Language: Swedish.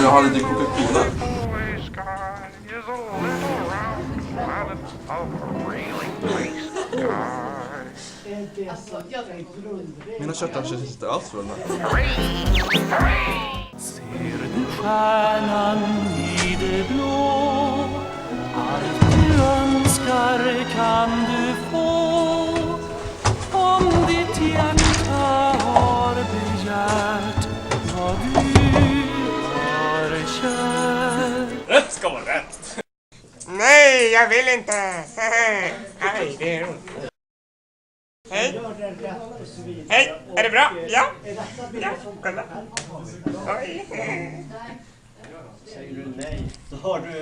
jag ha lite Coca-Cola? Mina köttar känns inte alls fulla. Ser du stjärnan i det blå? Allt du önskar kan du få. Om ditt hjärta har begärt vad du har kärt. Rätt ska vara rätt. Nej, jag vill inte. Nej, det är roligt. Hej. Hej, är det bra? Ja. Ja, kolla. Oj. Säger du nej så har du...